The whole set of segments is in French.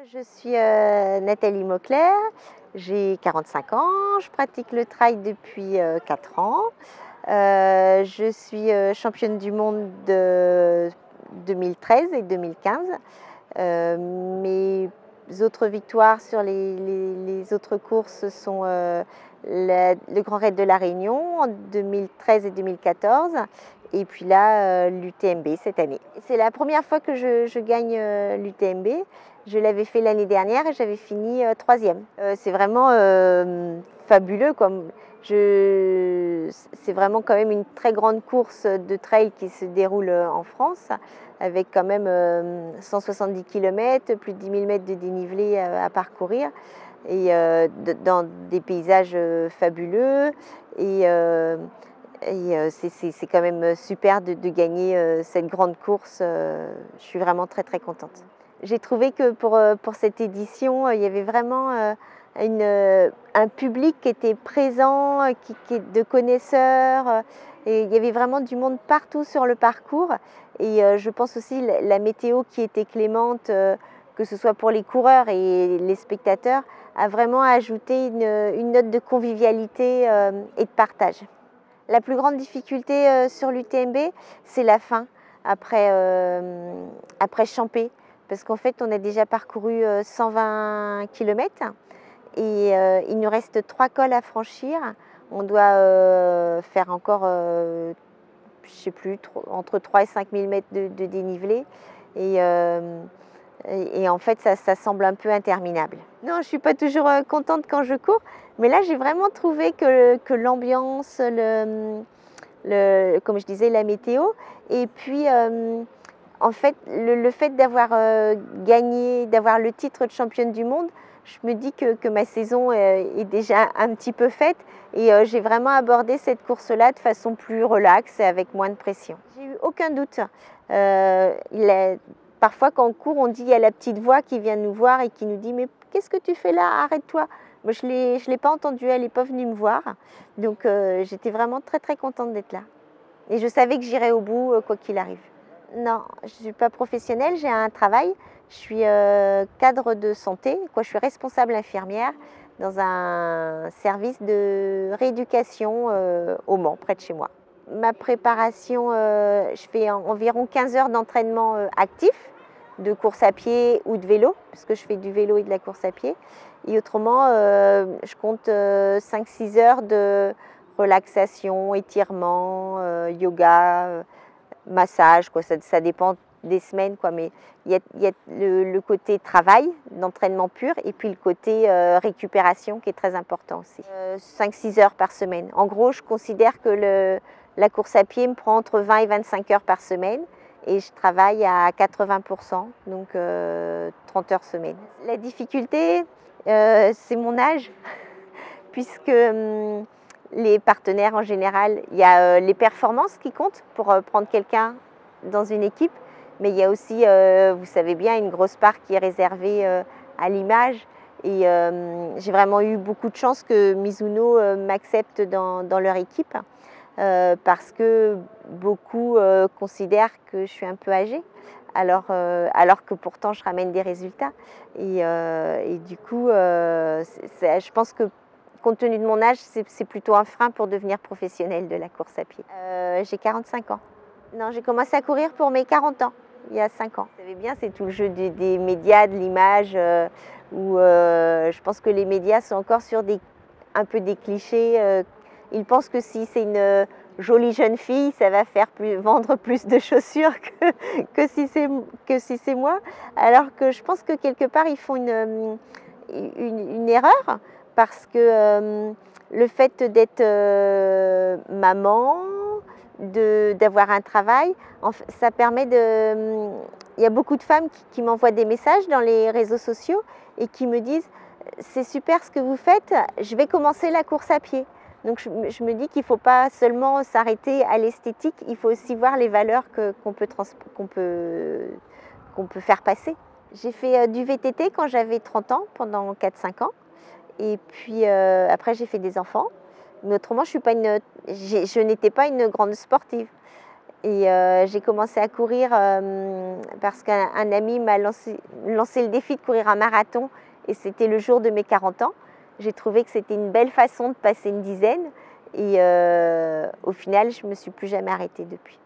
Je suis Nathalie Mauclair, j'ai 45 ans, je pratique le trail depuis 4 ans. Je suis championne du monde de 2013 et 2015. Mes autres victoires sur les autres courses sont le Grand Raid de la Réunion en 2013 et 2014. Et puis là, l'UTMB cette année. C'est la première fois que je gagne l'UTMB. Je l'avais fait l'année dernière et j'avais fini troisième. C'est vraiment fabuleux. C'est vraiment quand même une très grande course de trail qui se déroule en France, avec quand même 170 km, plus de 10 000 mètres de dénivelé à parcourir, et dans des paysages fabuleux. C'est quand même super de gagner cette grande course. Je suis vraiment très très contente. J'ai trouvé que pour cette édition, il y avait vraiment un public qui était présent, de connaisseurs. Et il y avait vraiment du monde partout sur le parcours. Et je pense aussi la météo qui était clémente, que ce soit pour les coureurs et les spectateurs, a vraiment ajouté une note de convivialité et de partage. La plus grande difficulté sur l'UTMB, c'est la fin, après Champé, parce qu'en fait, on a déjà parcouru 120 km et il nous reste 3 cols à franchir. On doit faire encore, je ne sais plus, entre 3 et 5 000 mètres de dénivelé. Et en fait, ça semble un peu interminable. Non, je ne suis pas toujours contente quand je cours, mais là, j'ai vraiment trouvé que l'ambiance, comme je disais, la météo, et puis en fait, le fait d'avoir gagné, d'avoir le titre de championne du monde, je me dis que ma saison est déjà un petit peu faite, et j'ai vraiment abordé cette course-là de façon plus relaxe et avec moins de pression. J'ai eu aucun doute. Parfois, quand on court, on dit il y a la petite voix qui vient nous voir et qui nous dit « Mais qu'est-ce que tu fais là? Arrête-toi !» Moi, je ne l'ai pas entendue, elle n'est pas venue me voir. Donc, j'étais vraiment très, très contente d'être là. Et je savais que j'irais au bout, quoi qu'il arrive. Non, je ne suis pas professionnelle, j'ai un travail. Je suis cadre de santé, je suis responsable infirmière dans un service de rééducation au Mans, près de chez moi. Ma préparation, je fais environ 15 heures d'entraînement actif, de course à pied ou de vélo, parce que je fais du vélo et de la course à pied. Et autrement, je compte 5-6 heures de relaxation, étirement, yoga, massage, ça dépend des semaines, mais il y a le côté travail, d'entraînement pur, et puis le côté récupération qui est très important aussi. 5-6 heures par semaine. En gros, je considère que la course à pied me prend entre 20 et 25 heures par semaine, et je travaille à 80%, donc 30 heures semaine. La difficulté, c'est mon âge, puisque les partenaires en général, il y a les performances qui comptent pour prendre quelqu'un dans une équipe, mais il y a aussi, vous savez bien, une grosse part qui est réservée à l'image. Et j'ai vraiment eu beaucoup de chance que Mizuno m'accepte dans leur équipe, parce que beaucoup considèrent que je suis un peu âgée, alors que pourtant je ramène des résultats. Et du coup, je pense que compte tenu de mon âge, c'est plutôt un frein pour devenir professionnelle de la course à pied. J'ai 45 ans. Non, j'ai commencé à courir pour mes 40 ans, il y a 5 ans. Vous savez bien, c'est tout le jeu des médias, de l'image, où je pense que les médias sont encore sur un peu des clichés. Ils pensent que si c'est une jolie jeune fille, ça va faire vendre plus de chaussures que si c'est moi. Alors que je pense que quelque part, ils font une erreur, parce que le fait d'être maman, d'avoir un travail, ça permet de... Il y a beaucoup de femmes qui m'envoient des messages dans les réseaux sociaux et qui me disent « C'est super ce que vous faites, je vais commencer la course à pied ». Donc je me dis qu'il ne faut pas seulement s'arrêter à l'esthétique, il faut aussi voir les valeurs qu'on peut faire passer. J'ai fait du VTT quand j'avais 30 ans, pendant 4-5 ans. Et puis après, j'ai fait des enfants. Mais autrement, je n'étais pas une grande sportive. Et j'ai commencé à courir parce qu'un ami m'a lancé le défi de courir un marathon et c'était le jour de mes 40 ans. J'ai trouvé que c'était une belle façon de passer une dizaine et au final, je ne me suis plus jamais arrêtée depuis.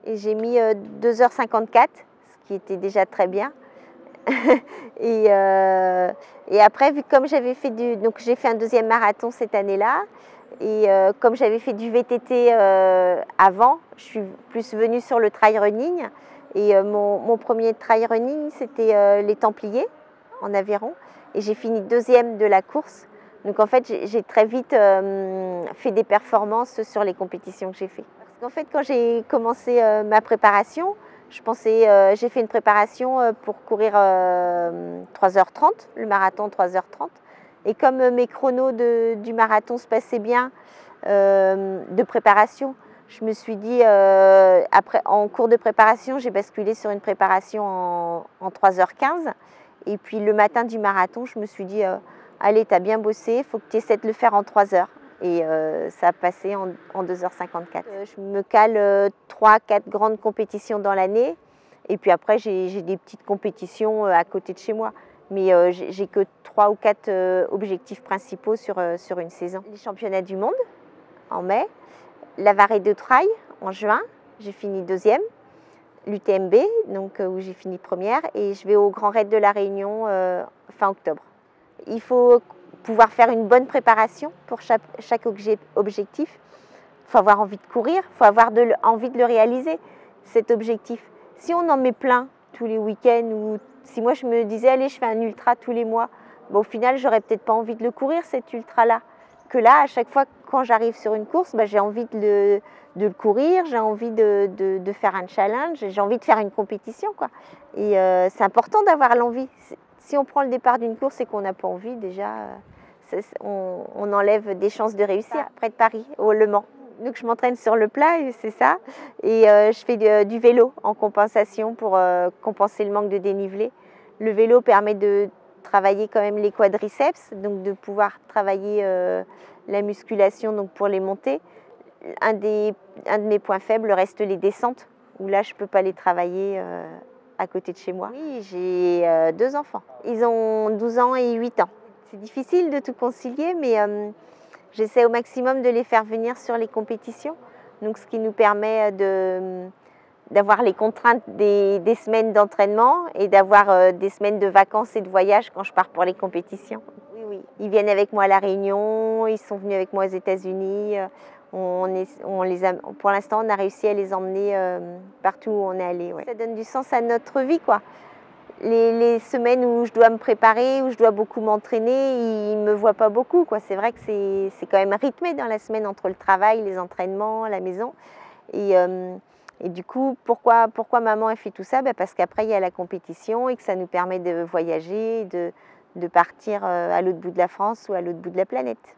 Et j'ai mis 2h54, ce qui était déjà très bien. et après, vu comme j'avais fait donc j'ai fait un deuxième marathon cette année-là. Et comme j'avais fait du VTT avant, je suis plus venue sur le trail running. Et mon premier trail running, c'était les Templiers, en Aveyron. Et j'ai fini deuxième de la course. Donc en fait, j'ai très vite fait des performances sur les compétitions que j'ai faites. Parce qu'en fait, quand j'ai commencé ma préparation, j'ai fait une préparation pour courir 3h30, le marathon 3h30. Et comme mes chronos du marathon se passaient bien de préparation, je me suis dit, en cours de préparation, j'ai basculé sur une préparation en 3h15. Et puis le matin du marathon, je me suis dit, allez, tu as bien bossé, il faut que tu essaies de le faire en 3h. Et ça a passé en 2h54. Je me cale 3-4 grandes compétitions dans l'année. Et puis après, j'ai des petites compétitions à côté de chez moi. Mais j'ai que 3 ou 4 objectifs principaux sur une saison. Les championnats du monde en mai, la Varée de Trail en juin, j'ai fini deuxième, l'UTMB, donc où j'ai fini première, et je vais au Grand Raid de la Réunion fin octobre. Il faut pouvoir faire une bonne préparation pour chaque objectif. Il faut avoir envie de courir, il faut avoir envie de le réaliser, cet objectif. Si on en met plein tous les week-ends, ou si moi je me disais, allez, je fais un ultra tous les mois, bon, au final, j'aurais peut-être pas envie de le courir, cet ultra-là. Que là, à chaque fois, quand j'arrive sur une course, j'ai envie de le courir, j'ai envie de faire un challenge, j'ai envie de faire une compétition, quoi. Et c'est important d'avoir l'envie. Si on prend le départ d'une course et qu'on n'a pas envie, déjà, on enlève des chances de réussir. Près de Paris, au Le Mans. Donc je m'entraîne sur le plat, c'est ça. Et je fais du vélo en compensation pour compenser le manque de dénivelé. Le vélo permet de travailler quand même les quadriceps, donc de pouvoir travailler la musculation donc pour les montées. Un de mes points faibles reste les descentes, où là je ne peux pas les travailler à côté de chez moi. Oui, j'ai 2 enfants. Ils ont 12 ans et 8 ans. C'est difficile de tout concilier, mais j'essaie au maximum de les faire venir sur les compétitions. Donc, ce qui nous permet d'avoir les contraintes des semaines d'entraînement et d'avoir des semaines de vacances et de voyage quand je pars pour les compétitions. Oui, oui. Ils viennent avec moi à La Réunion, ils sont venus avec moi aux États-Unis. Pour l'instant, on a réussi à les emmener partout où on est allé. Ouais. Ça donne du sens à notre vie, quoi. Les semaines où je dois me préparer, où je dois beaucoup m'entraîner, ils ne me voient pas beaucoup, quoi. C'est vrai que c'est quand même rythmé dans la semaine entre le travail, les entraînements, la maison. Et du coup, pourquoi maman a fait tout ça? Parce qu'après, il y a la compétition et que ça nous permet de voyager, de partir à l'autre bout de la France ou à l'autre bout de la planète.